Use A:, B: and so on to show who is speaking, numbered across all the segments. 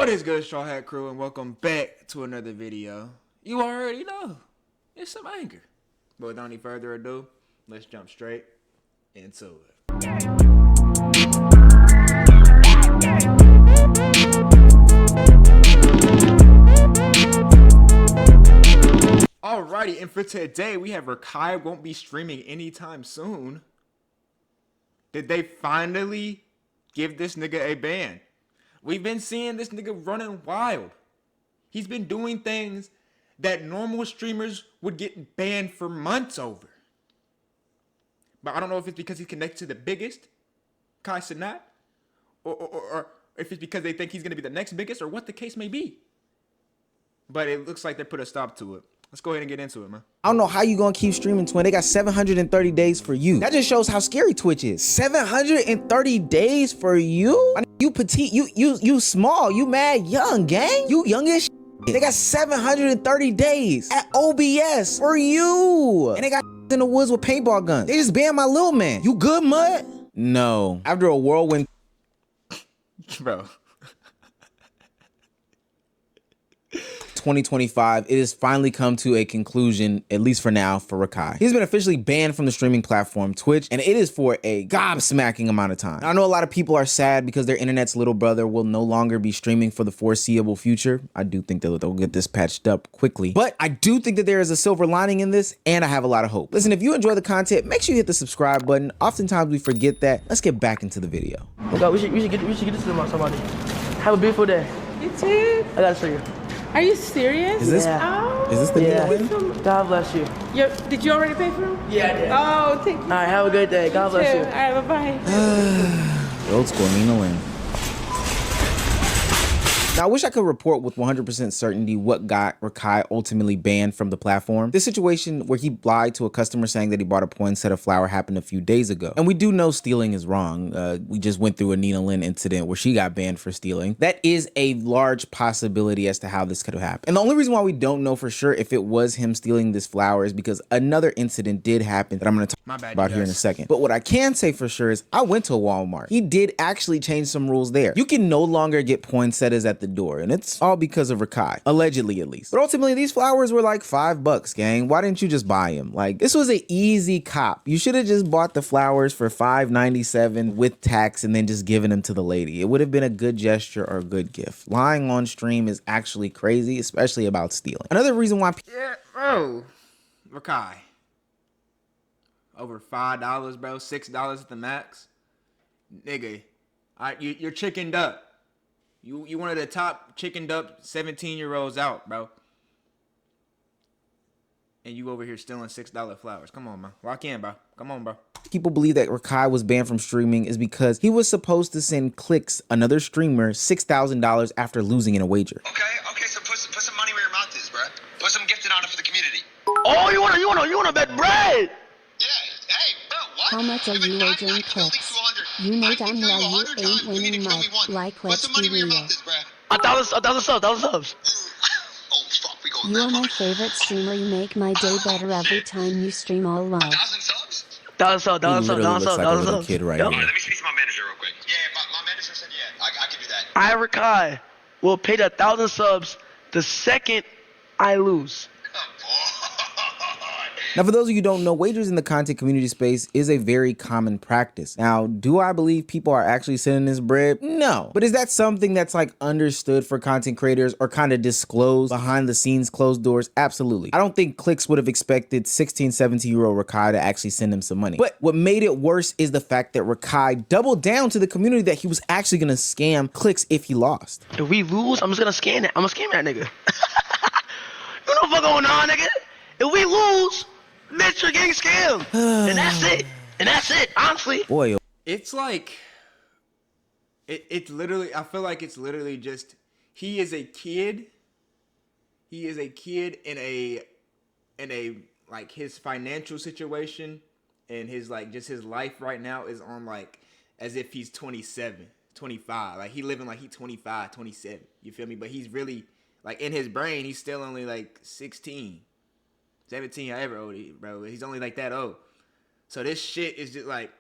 A: What is good, Straw Hat Crew, and welcome back to another video. You already know, it's some anger. But without any further ado, let's jump straight into it. Alrighty, and for today, we have Rakai won't be streaming anytime soon. Did they finally give this nigga a ban? We've been seeing this nigga running wild. He's been doing things that normal streamers would get banned for months over. But I don't know if it's because he's connected to the biggest, Kai Cenat, or if it's because they think he's going to be the next biggest, or what the case may be. But it looks like they put a stop to it. Let's go ahead and get into it, man.
B: I don't know how you gonna keep streaming, twin. They got 730 days for you. That just shows how scary Twitch is. 730 days for you? You petite, you small, you mad young, gang. You young as shit. They got 730 days at OBS for you. And they got in the woods with paintball guns. They just banned my little man. You good, Mud? No. After a whirlwind.
A: Bro.
B: 2025, it has finally come to a conclusion, at least for now, for Rakai. He's been officially banned from the streaming platform Twitch, and it is for a gobsmacking amount of time. I know a lot of people are sad because their internet's little brother will no longer be streaming for the foreseeable future. I do think that they'll get this patched up quickly, but I do think that there is a silver lining in this, and I have a lot of hope. Listen, if you enjoy the content, make sure you hit the subscribe button. Oftentimes we forget that. Let's get back into the video.
C: Oh God, we should get this to somebody. Have a beautiful day.
D: You too.
C: I gotta show you.
D: Are you serious?
B: Is this the
C: Yeah. God bless you.
D: Did you already pay for them?
C: Yeah, I did.
D: Oh, thank you.
C: All right, have a good day. God bless you.
D: All right, bye-bye.
B: Old school Nina Lynn. Now, I wish I could report with 100% certainty what got Rakai ultimately banned from the platform. This situation where he lied to a customer saying that he bought a poinsettia flower happened a few days ago. And we do know stealing is wrong. We just went through a Nina Lynn incident where she got banned for stealing. That is a large possibility as to how this could have happened. And the only reason why we don't know for sure if it was him stealing this flower is because another incident did happen that I'm going to talk about here in a second. But what I can say for sure is I went to a Walmart. He did actually change some rules there. You can no longer get poinsettias at the door, and it's all because of Rakai, allegedly at least. But ultimately, these flowers were like $5, gang. Why didn't you just buy them? Like, this was an easy cop. You should have just bought the flowers for $5.97 with tax and then just given them to the lady. It would have been a good gesture or a good gift. Lying on stream is actually crazy, especially about stealing. Another reason why
A: Bro. Rakai. Over $5, bro. $6 at the max. Nigga. You're chickened up. You one of the top chickened up 17-year-olds out, bro. And you over here stealing $6 flowers. Come on, man. Lock in, bro. Come on, bro.
B: people believe that Rakai was banned from streaming is because he was supposed to send Clicks, another streamer, $6,000 after losing in a wager.
E: Okay, so put some money where your mouth is, bruh. Put some gifting on it for the community.
C: Oh, you wanna bet bread?
E: Yeah, hey, bro, what?
F: How much are you wagering clicks? You know damn well you ain't winning much. Like, let's be real.
C: $1,000 subs.
E: Oh, fuck, we going
F: You are my favorite streamer. You make my day better every time you stream all love.
E: 1,000 subs?
C: $1,000
B: He literally looks like a little kid right
C: Yep.
E: All
B: here.
E: right, let me speak to my manager real quick. Yeah, my manager said yeah, I can do that.
C: I, Rakai, will pay the 1,000 subs the second I lose.
B: Now, for those of you who don't know, wagers in the content community space is a very common practice. Now, do I believe people are actually sending this bread? No. But is that something that's like understood for content creators or kind of disclosed behind the scenes, closed doors? Absolutely. I don't think Clicks would have expected 16, 17-year-old Rakai to actually send him some money. But what made it worse is the fact that Rakai doubled down to the community that he was actually going to scam Clicks if he lost.
C: If we lose, I'm just gonna scan it. I'm gonna scam that nigga. You know what's going on, nigga? If we lose, bitch, you're getting scammed. And that's it. And that's it, honestly.
B: Boy,
A: It's like, it's literally, I feel like it's literally just, he is a kid in a, like, his financial situation and his, like, just his life right now is on, like, as if he's 27, 25. Like, he living like he's 25, 27. You feel me? But he's really, like, in his brain, he's still only, like, 16. 17, however old he, bro. He's only like that old. So this shit is just like,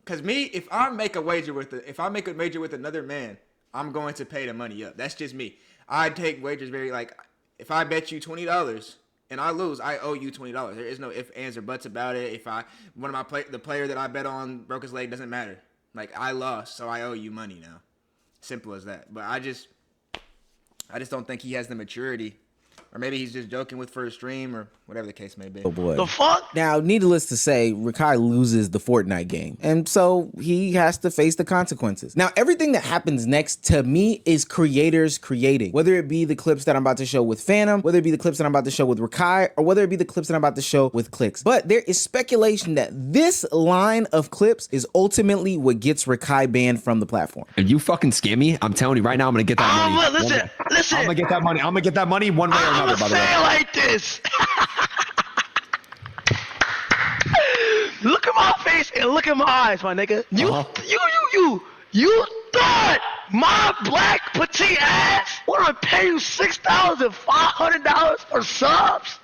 A: cause me, if I make a wager with another man, I'm going to pay the money up. That's just me. I take wagers very like, if I bet you $20 and I lose, I owe you $20. There is no ifs, ands, or buts about it. If the player that I bet on broke his leg, doesn't matter. Like, I lost, so I owe you money now. Simple as that. But I just don't think he has the maturity. Or maybe he's just joking with first stream or whatever the case may be.
B: Oh boy.
C: The fuck?
B: Now, needless to say, Rakai loses the Fortnite game. And so he has to face the consequences. Now, everything that happens next to me is creators creating. Whether it be the clips that I'm about to show with Phantom, whether it be the clips that I'm about to show with Rakai, or whether it be the clips that I'm about to show with Clicks. But there is speculation that this line of clips is ultimately what gets Rakai banned from the platform.
G: If you fucking scam me, I'm telling you right now, I'm gonna get that money.
C: Listen.
G: I'm gonna get that money. I'm gonna get that money one way or
C: I'm
G: another, by
C: gonna
G: the way.
C: say it like this. Look at my face and look at my eyes, my nigga. You thought my black petite ass wanna pay you $6,500 for subs?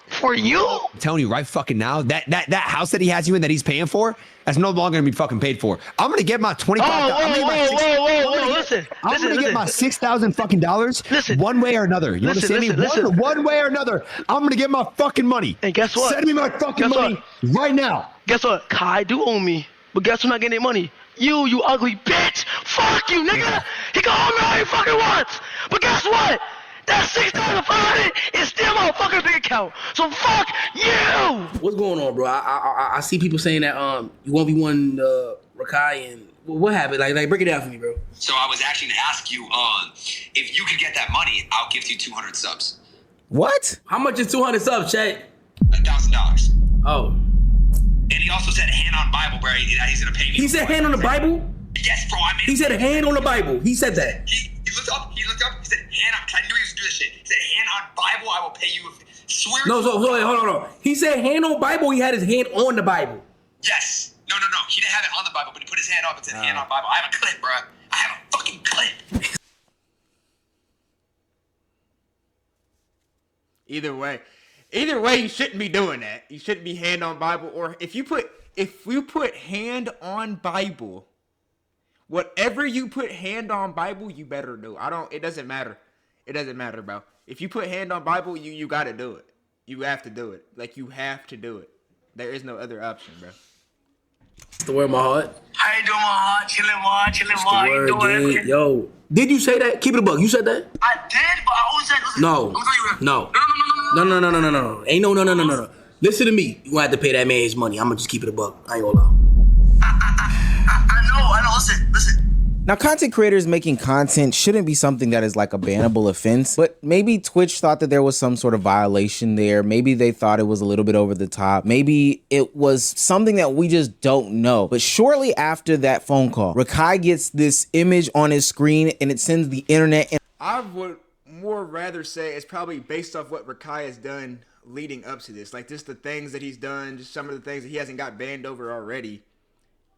C: For you?
G: I'm telling you right fucking now, that house that he has you in that he's paying for, that's no longer gonna be fucking paid for. I'm gonna get my $25,000. I'm gonna get my $6,000 fucking dollars.
C: Listen.
G: One way or another. You understand me? One way or another. I'm gonna get my fucking money.
C: And guess what?
G: Send me my fucking money right now.
C: Guess what? Kai do owe me, but guess who's not getting any money? You ugly bitch! Fuck you, nigga! He can owe me all he fucking wants! But guess what? That $6,500 is still my fucking bank account. So fuck you!
H: What's going on, bro? I see people saying that you 1v1 Rakai and what happened? Like break it down for me, bro.
E: So I was actually gonna ask you, if you could get that money, I'll give you 200 subs.
B: What?
H: How much is 200 subs, chat?
E: $1,000.
H: Oh.
E: And he also said hand on Bible, bro. He's gonna pay me.
H: He said hand on the Bible?
E: Yes, bro. I mean,
H: He said hand on the Bible. He said that.
E: He looked up. He said hand on. I knew he was gonna do this shit. He said hand on Bible. I will pay you. Swear.
H: No, so wait, hold on. He said hand on Bible. He had his hand on the Bible.
E: Yes. No. He didn't have it on the Bible, but he put his hand up and said hand on Bible. I have a clip, bro. I have a fucking clip.
A: Either way, you shouldn't be doing that. You shouldn't be hand on Bible, or if you put hand on Bible, whatever you put hand on Bible, you better do. It doesn't matter. It doesn't matter, bro. If you put hand on Bible, you gotta do it. You have to do it. Like, you have to do it. There is no other option, bro.
H: It's the word of my heart.
C: How you doing, my heart? Chillin',
H: It's the word, dude. Yo. Did you say that? Keep it a buck. You said that?
C: I did, but I always said, listen.
H: No.
C: I'm gonna tell you what.
H: No.
C: No.
H: Ain't no. Listen to me. You gonna have to pay that man his money. I'm gonna just keep it a buck. I ain't gonna lie.
C: I know. Listen.
B: Now, content creators making content shouldn't be something that is like a bannable offense, but maybe Twitch thought that there was some sort of violation there. Maybe they thought it was a little bit over the top. Maybe it was something that we just don't know. But shortly after that phone call, Rakai gets this image on his screen and it sends the internet.
A: I would more rather say it's probably based off what Rakai has done leading up to this. Like, just the things that he's done, just some of the things that he hasn't got banned over already.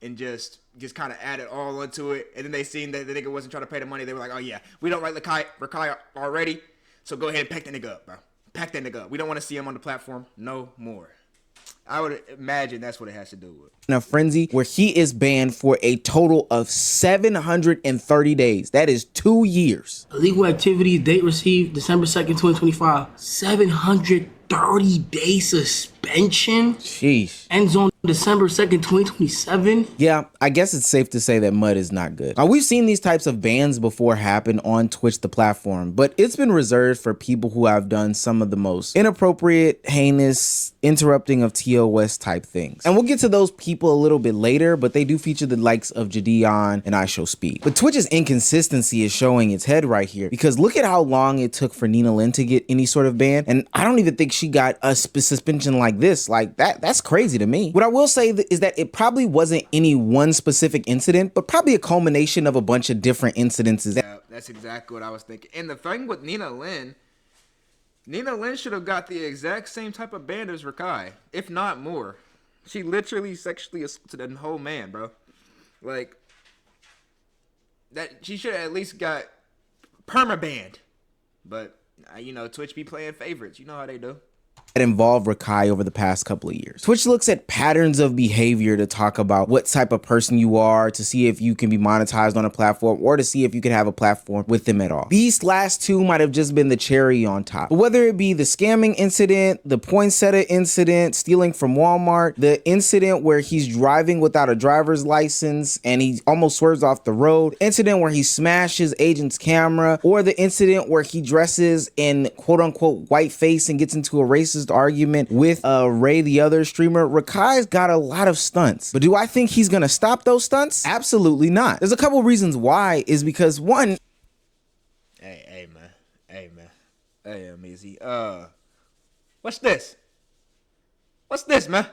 A: And just kind of added all onto it. And then they seen that the nigga wasn't trying to pay the money. They were like, oh yeah, we don't like Rakai already. So go ahead and pack that nigga up, bro. Pack that nigga up. We don't want to see him on the platform no more. I would imagine that's what it has to do with.
B: In a frenzy where he is banned for a total of 730 days. That is 2 years.
H: Illegal activities, date received December 2nd, 2025. 730 day suspension.
B: Sheesh.
H: Ends on December 2nd, 2027.
B: Yeah, I guess it's safe to say that mud is not good. Now, we've seen these types of bans before happen on Twitch, the platform, but it's been reserved for people who have done some of the most inappropriate, heinous, interrupting of TOS type things. And we'll get to those people a little bit later, but they do feature the likes of Jadion and IShowSpeed. But Twitch's inconsistency is showing its head right here, because look at how long it took for Nina Lynn to get any sort of ban, and I don't even think she got a suspension like this. Like, that's crazy to me. What I will say is that it probably wasn't any one specific incident, but probably a culmination of a bunch of different incidences.
A: Yeah, that's exactly what I was thinking. And the thing with Nina Lynn should have got the exact same type of ban as Rakai, if not more. She literally sexually assaulted a whole man, bro. Like, that she should have at least got perma-banned. But, Twitch be playing favorites. You know how they do.
B: that involved Rakai over the past couple of years. Twitch looks at patterns of behavior to talk about what type of person you are, to see if you can be monetized on a platform, or to see if you can have a platform with them at all. These last two might have just been the cherry on top. But whether it be the scamming incident, the poinsettia incident, stealing from Walmart, the incident where he's driving without a driver's license and he almost swerves off the road, incident where he smashes agent's camera, or the incident where he dresses in quote unquote white face and gets into a racist argument with Ray, the other streamer, Rakai's got a lot of stunts. But do I think he's gonna stop those stunts? Absolutely not. There's a couple reasons why. Is because one,
A: Hey easy. What's this? What's this, man?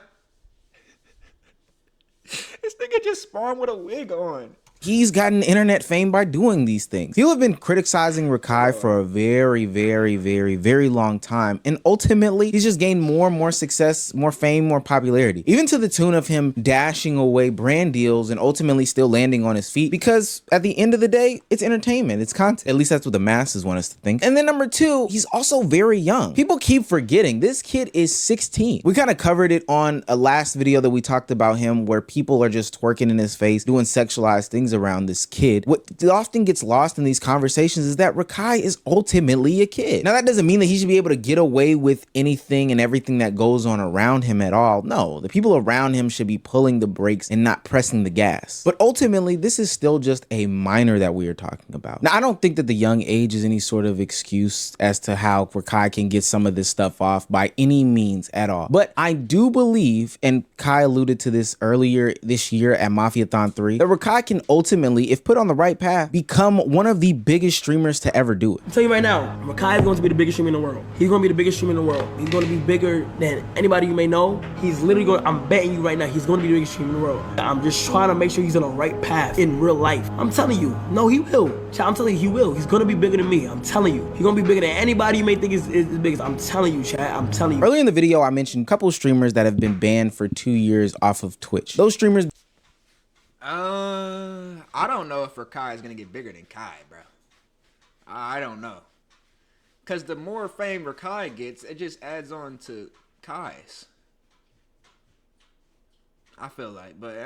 A: This nigga just spawned with a wig on.
B: he's gotten internet fame by doing these things. People have been criticizing Rakai for a very long time, and ultimately he's just gained more and more success, more fame, more popularity, even to the tune of him dashing away brand deals and ultimately still landing on his feet, because at the end of the day, it's entertainment, it's content. At least that's what the masses want us to think. And then number two, he's also very young. People keep forgetting this kid is 16. We kind of covered it on a last video that we talked about him, where people are just twerking in his face, doing sexualized things around this kid. What often gets lost in these conversations is that Rakai is ultimately a kid. Now, that doesn't mean that he should be able to get away with anything and everything that goes on around him at all. No, the people around him should be pulling the brakes and not pressing the gas. But ultimately, this is still just a minor that we are talking about. Now, I don't think that the young age is any sort of excuse as to how Rakai can get some of this stuff off by any means at all. But I do believe, and Kai alluded to this earlier this year at Mafiathon 3, that Rakai can ultimately, if put on the right path, become one of the biggest streamers to ever do it.
H: I'll tell you right now, Rakai is going to be the biggest streamer in the world. He's going to be the biggest streamer in the world. He's going to be bigger than anybody you may know. He's literally going, I'm betting you right now, he's going to be the biggest streamer in the world. I'm just trying to make sure he's on the right path in real life. I'm telling you, no, he will. I'm telling you, he will. He's going to be bigger than me. I'm telling you. He's going to be bigger than anybody you may think is the biggest. I'm telling you, Chad. I'm telling you.
B: Earlier in the video, I mentioned a couple streamers that have been banned for 2 years off of Twitch. Those streamers...
A: I don't know if Rakai is gonna get bigger than Kai, bro. I don't know. Cause the more fame Rakai gets, it just adds on to Kai's. I feel like, but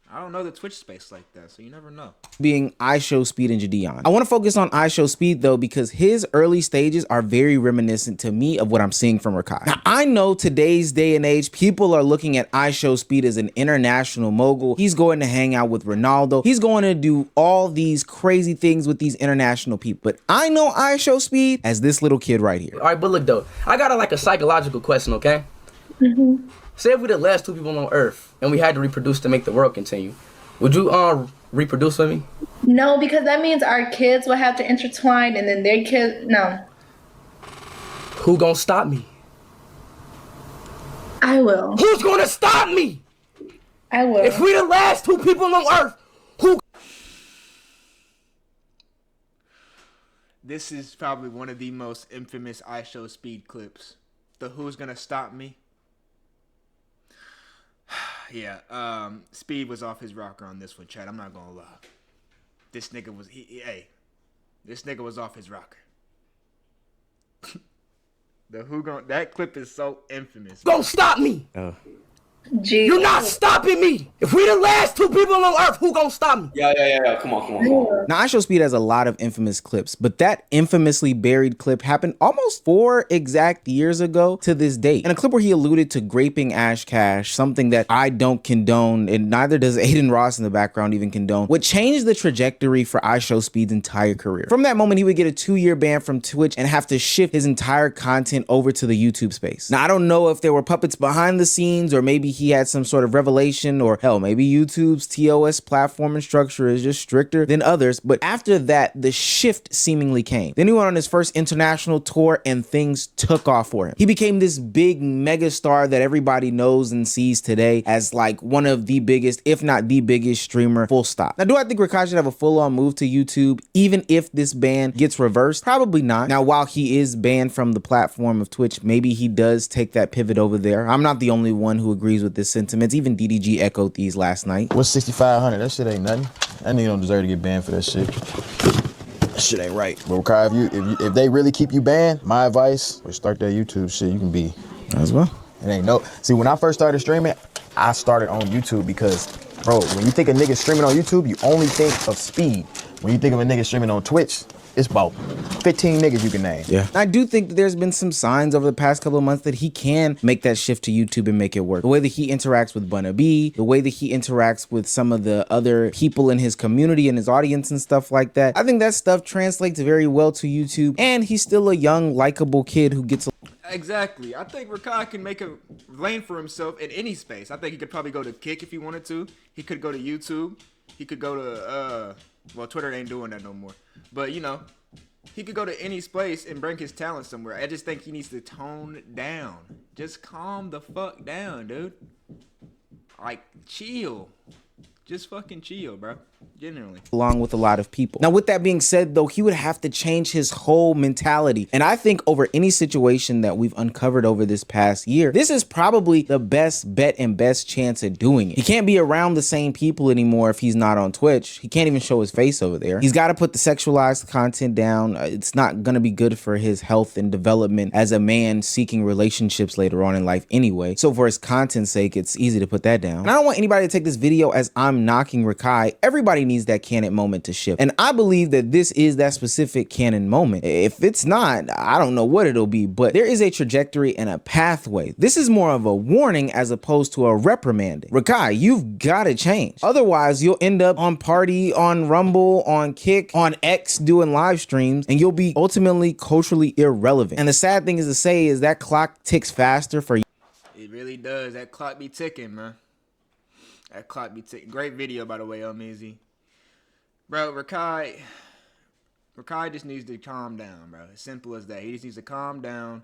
A: I don't know the Twitch space like that, so you never know.
B: Being IShowSpeed and Jadion. I want to focus on IShowSpeed though, because his early stages are very reminiscent to me of what I'm seeing from Rakai. Now, I know today's day and age, people are looking at IShowSpeed as an international mogul. He's going to hang out with Ronaldo. He's going to do all these crazy things with these international people. But I know IShowSpeed as this little kid right here.
H: All right, but look though, I got a psychological question, okay? Say if we're the last two people on Earth and we had to reproduce to make the world continue, would you reproduce with me?
I: No, because that means our kids will have to intertwine and then their kids, no.
H: Who gonna stop me?
I: I will.
H: Who's gonna stop me?
I: I will.
H: If we're the last two people on Earth, who?
A: This is probably one of the most infamous IShowSpeed clips. The Who's Gonna Stop Me? Yeah, Speed was off his rocker on this one, Chad. I'm not gonna lie. This nigga was, this nigga was off his rocker. That clip is so infamous.
H: Don't stop me.
I: Jesus.
H: You're not stopping me. If we the last two people on Earth, who gonna stop me?
E: Yeah. Come on.
B: Now, IShowSpeed has a lot of infamous clips, but that infamously buried clip happened almost 4 exact years ago to this date. In a clip where he alluded to graping Ash Cash, something that I don't condone, and neither does Aiden Ross in the background even condone, would change the trajectory for IShowSpeed's entire career. From that moment, he would get a 2-year ban from Twitch and have to shift his entire content over to the YouTube space. Now, I don't know if there were puppets behind the scenes, or maybe he had some sort of revelation, or hell, maybe YouTube's TOS platform and structure is just stricter than others. But after that, the shift seemingly came. Then he went on his first international tour and things took off for him. He became this big mega star that everybody knows and sees today as like one of the biggest, if not the biggest streamer, full stop. Now, do I think Rakai should have a full-on move to YouTube even if this ban gets reversed? Probably not. Now, while he is banned from the platform of Twitch, maybe he does take that pivot over there. I'm not the only one who agrees with this sentiments. Even DDG echoed these last night.
J: What's 6,500? That shit ain't nothing. That nigga don't deserve to get banned for that shit.
B: Shit ain't right.
J: But Rakai, if they really keep you banned, my advice is start that YouTube shit. You can be
B: As well.
J: It ain't no. See, when I first started streaming, I started on YouTube because, bro, when you think a nigga streaming on YouTube, you only think of speed. When you think of a nigga streaming on Twitch, it's about 15 niggas you can name.
B: Yeah. I do think that there's been some signs over the past couple of months that he can make that shift to YouTube and make it work. The way that he interacts with Bunna B, the way that he interacts with some of the other people in his community and his audience and stuff like that. I think that stuff translates very well to YouTube, and he's still a young, likable kid who gets
A: Exactly. I think Rakai can make a lane for himself in any space. I think he could probably go to Kick if he wanted to. He could go to YouTube. He could go to, well, Twitter ain't doing that no more. But, you know, he could go to any space and bring his talent somewhere. I just think he needs to tone down. Just calm the fuck down, dude. Like, chill. Just fucking chill, bro. Genuinely.
B: Along with a lot of people. Now, with that being said, though, he would have to change his whole mentality. And I think over any situation that we've uncovered over this past year, this is probably the best bet and best chance at doing it. He can't be around the same people anymore if he's not on Twitch. He can't even show his face over there. He's got to put the sexualized content down. It's not going to be good for his health and development as a man seeking relationships later on in life anyway. So for his content's sake, it's easy to put that down. And I don't want anybody to take this video as I'm knocking Rakai. Everybody needs that canon moment to shift. And I believe that this is that specific canon moment. If it's not, I don't know what it'll be, but there is a trajectory and a pathway. This is more of a warning as opposed to a reprimanding. Rakai, you've got to change. Otherwise, you'll end up on Party, on Rumble, on Kick, on X doing live streams, and you'll be ultimately culturally irrelevant. And the sad thing is to say is that clock ticks faster for you.
A: It really does. That clock be ticking, man. That clock be ticking. Great video, by the way, Easy. Bro, Rakai just needs to calm down, bro. As simple as that. He just needs to calm down.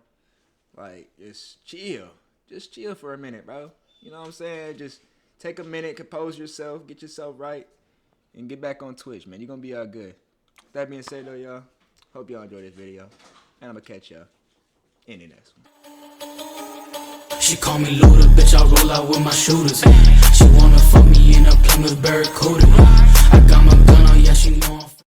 A: Like, just chill. Just chill for a minute, bro. You know what I'm saying? Just take a minute, compose yourself, get yourself right, and get back on Twitch, man. You're going to be all good. That being said, though, y'all, hope y'all enjoyed this video. And I'm going to catch y'all in the next one.
K: She call me Luda, bitch, I roll out with my shooters. She wanna fuck me in a Plymouth Barracuda.